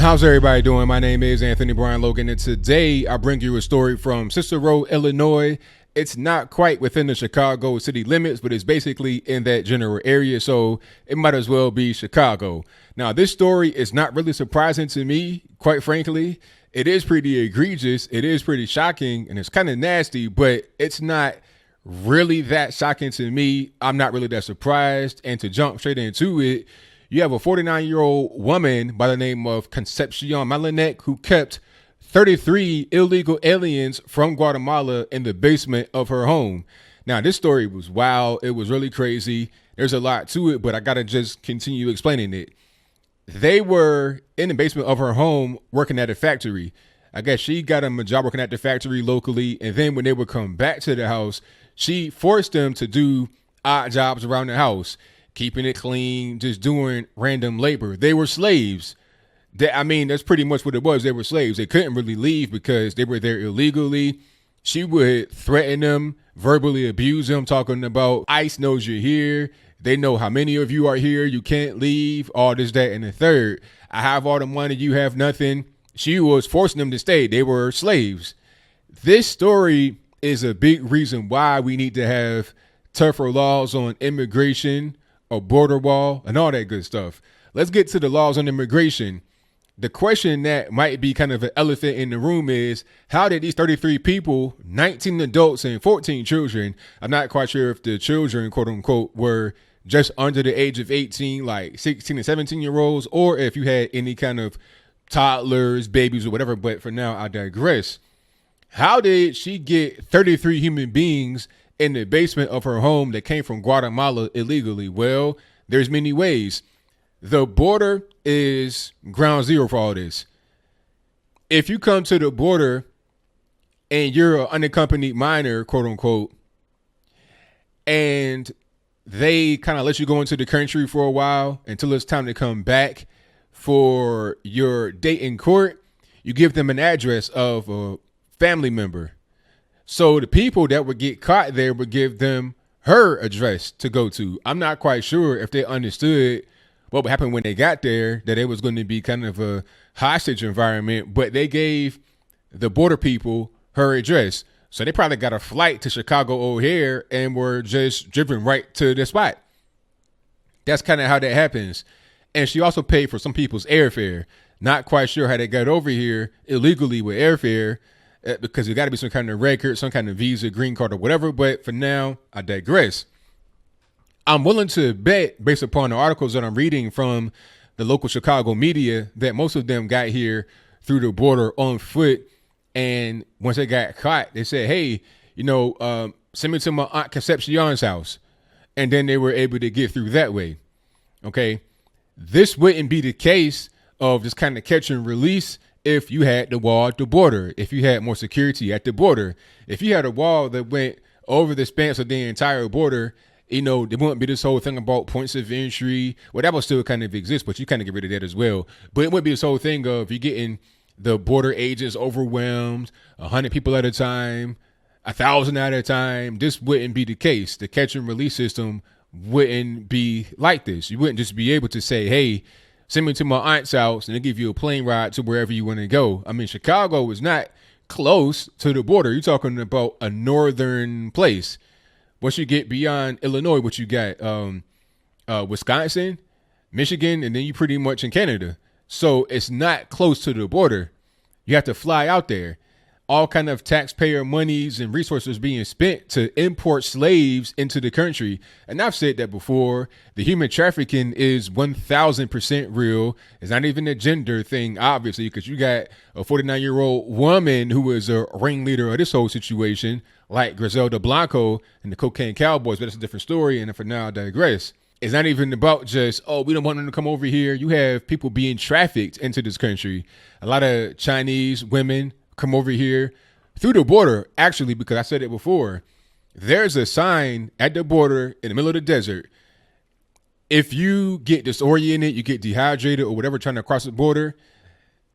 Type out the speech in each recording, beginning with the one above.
How's everybody doing? My name is Anthony Brian Logan, and today I bring you a story from Cicero, Illinois. It's not quite within the Chicago city limits, but it's basically in that general area, so it might as well be Chicago. Now, this story is not really surprising to me, quite frankly. It is pretty egregious, it is pretty shocking, and it's kind of nasty, but it's not really that shocking to me. I'm not really that surprised, and to jump straight into it, you have a 49-year-old woman by the name of Concepcion Malinek who kept 33 illegal aliens from Guatemala in the basement of her home. Now, this story was wild. It was really crazy. There's a lot to it, but I got to just continue explaining it. They were in the basement of her home working at a factory. I guess she got them a job working at the factory locally, and then when they would come back to the house, she forced them to do odd jobs around the house, keeping it clean, just doing random labor. They were slaves. That's pretty much what it was. They were slaves. They couldn't really leave because they were there illegally. She would threaten them, verbally abuse them, talking about ICE knows you're here. They know how many of you are here. You can't leave, all this, that, and the third. I have all the money. You have nothing. She was forcing them to stay. They were slaves. This story is a big reason why we need to have tougher laws on immigration, a border wall, and all that good stuff. Let's get to the laws on immigration. The question that might be kind of an elephant in the room is, how did these 33 people, 19 adults and 14 children, I'm not quite sure if the children, quote unquote, were just under the age of 18, like 16 and 17-year-olds, or if you had any kind of toddlers, babies, or whatever, but for now, I digress. How did she get 33 human beings in the basement of her home that came from Guatemala illegally? Well, there's many ways. The border is ground zero for all this. If you come to the border and you're an unaccompanied minor, quote unquote, and they kind of let you go into the country for a while until it's time to come back for your date in court, you give them an address of a family member. So the people that would get caught there would give them her address to go to. I'm not quite sure if they understood what would happen when they got there, that it was going to be kind of a hostage environment, but they gave the border people her address. So they probably got a flight to Chicago O'Hare and were just driven right to the spot. That's kind of how that happens. And she also paid for some people's airfare. Not quite sure how they got over here illegally with airfare, because there got to be some kind of record, some kind of visa, green card, or whatever. But for now, I digress. I'm willing to bet, based upon the articles that I'm reading from the local Chicago media, that most of them got here through the border on foot. And once they got caught, they said, hey, send me to my Aunt Concepcion's house. And then they were able to get through that way. Okay. This wouldn't be the case of just kind of catch and release if you had the wall at the border, if you had more security at the border. If you had a wall that went over the span of the entire border, there wouldn't be this whole thing about points of entry. Well, that would still kind of exist, but you kind of get rid of that as well. But it wouldn't be this whole thing of you getting the border agents overwhelmed, 100 people at a time, 1,000 at a time. This wouldn't be the case. The catch and release system wouldn't be like this. You wouldn't just be able to say, hey, send me to my aunt's house and they'll give you a plane ride to wherever you want to go. I mean, Chicago is not close to the border. You're talking about a northern place. Once you get beyond Illinois, what you got, Wisconsin, Michigan, and then you pretty much in Canada. So it's not close to the border. You have to fly out there. All kind of taxpayer monies and resources being spent to import slaves into the country. And I've said that before. The human trafficking is 1,000% real. It's not even a gender thing, obviously, because you got a 49-year-old woman who is a ringleader of this whole situation, like Griselda Blanco and the Cocaine Cowboys. But that's a different story. And for now, I digress. It's not even about just, we don't want them to come over here. You have people being trafficked into this country. A lot of Chinese women come over here through the border, actually, because I said it before. There's a sign at the border in the middle of the desert. If you get disoriented, you get dehydrated or whatever trying to cross the border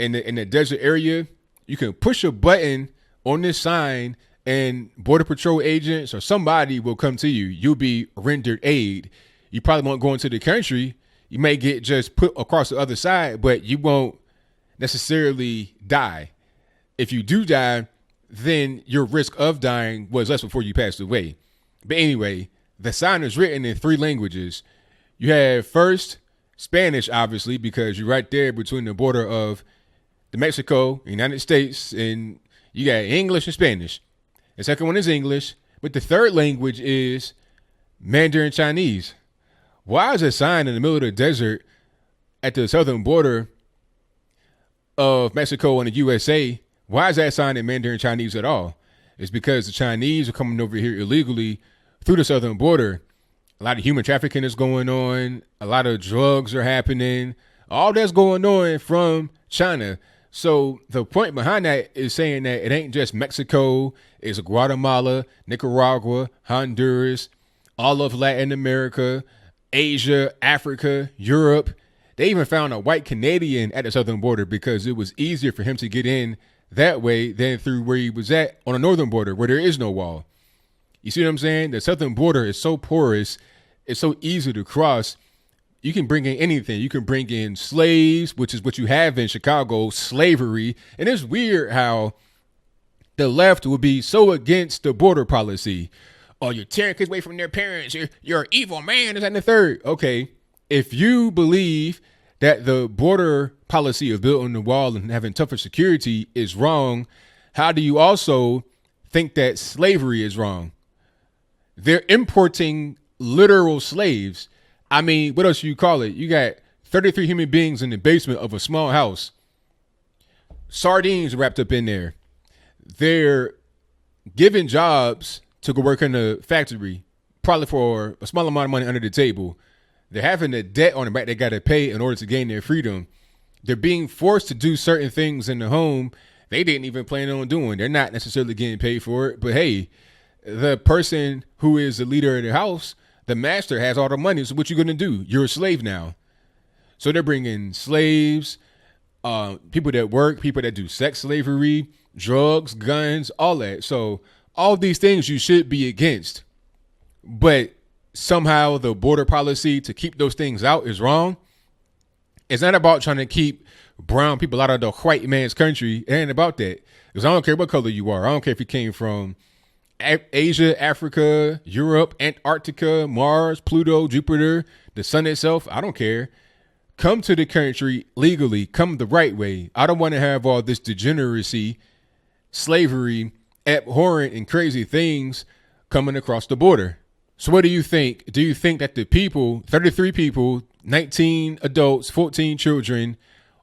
in the desert area, you can push a button on this sign and Border Patrol agents or somebody will come to you. You'll be rendered aid. You probably won't go into the country. You may get just put across the other side, but you won't necessarily die. If you do die, then your risk of dying was less before you passed away. But anyway, the sign is written in 3 languages. You have first Spanish, obviously, because you're right there between the border of the Mexico, United States, and you got English and Spanish. The second one is English, but the third language is Mandarin Chinese. Why is a sign in the middle of the desert at the southern border of Mexico and the USA? Why is that sign in Mandarin Chinese at all? It's because the Chinese are coming over here illegally through the southern border. A lot of human trafficking is going on. A lot of drugs are happening. All that's going on from China. So the point behind that is saying that it ain't just Mexico. It's Guatemala, Nicaragua, Honduras, all of Latin America, Asia, Africa, Europe. They even found a white Canadian at the southern border because it was easier for him to get in that way than through where he was at on the northern border where there is no wall. You see what I'm saying? The southern border is so porous. It's so easy to cross. You can bring in anything. You can bring in slaves, which is what you have in Chicago, slavery. And it's weird how the left would be so against the border policy. Oh, you're tearing kids away from their parents. You're an evil man. Is that the third? Okay. If you believe that the border policy of building the wall and having tougher security is wrong, how do you also think that slavery is wrong? They're importing literal slaves. I mean, what else do you call it? You got 33 human beings in the basement of a small house. Sardines wrapped up in there. They're given jobs to go work in the factory, probably for a small amount of money under the table. They're having a debt on the back they got to pay in order to gain their freedom. They're being forced to do certain things in the home they didn't even plan on doing. They're not necessarily getting paid for it. But hey, the person who is the leader of the house, the master, has all the money. So what you going to do? You're a slave now. So they're bringing slaves, people that work, people that do sex slavery, drugs, guns, all that. So all these things you should be against. But somehow the border policy to keep those things out is wrong. It's not about trying to keep brown people out of the white man's country. It ain't about that. Because I don't care what color you are. I don't care if you came from Asia, Africa, Europe, Antarctica, Mars, Pluto, Jupiter, the sun itself. I don't care. Come to the country legally. Come the right way. I don't want to have all this degeneracy, slavery, abhorrent and crazy things coming across the border. So what do you think? Do you think that the people, 33 people, 19 adults, 14 children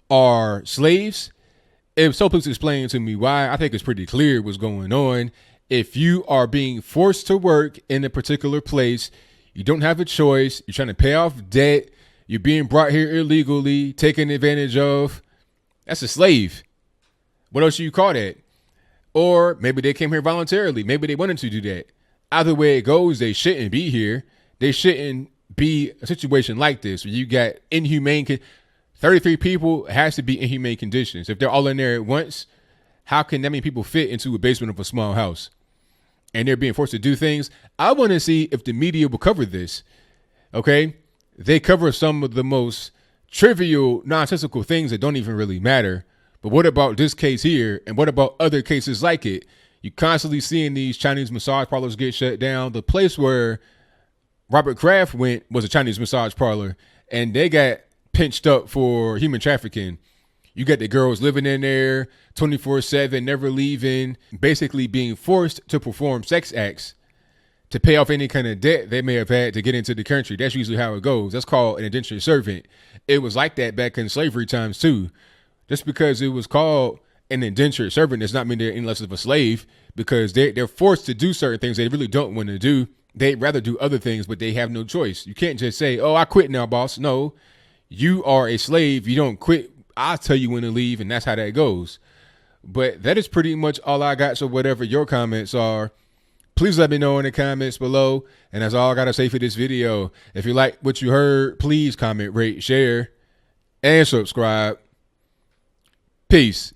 are slaves? If so, please explain to me why. I think it's pretty clear what's going on. If you are being forced to work in a particular place, you don't have a choice. You're trying to pay off debt. You're being brought here illegally, taken advantage of. That's a slave. What else do you call that? Or maybe they came here voluntarily. Maybe they wanted to do that. Either way it goes, they shouldn't be here. They shouldn't be a situation like this where you got inhumane. 33 people has to be inhumane conditions. If they're all in there at once, how can that many people fit into a basement of a small house? And they're being forced to do things. I want to see if the media will cover this. Okay. They cover some of the most trivial, nonsensical things that don't even really matter. But what about this case here? And what about other cases like it? You constantly seeing these Chinese massage parlors get shut down. The place where Robert Kraft went was a Chinese massage parlor, and they got pinched up for human trafficking. You got the girls living in there 24/7, never leaving, basically being forced to perform sex acts to pay off any kind of debt they may have had to get into the country. That's usually how it goes. That's called an indentured servant. It was like that back in slavery times too. Just because it was called an indentured servant does not mean they're any less of a slave, because they're forced to do certain things they really don't want to do. They'd rather do other things, but they have no choice. You can't just say, oh, I quit now, boss. No, you are a slave. You don't quit. I'll tell you when to leave, and that's how that goes. But that is pretty much all I got. So whatever your comments are, please let me know in the comments below. And that's all I got to say for this video. If you like what you heard, please comment, rate, share, and subscribe. Peace.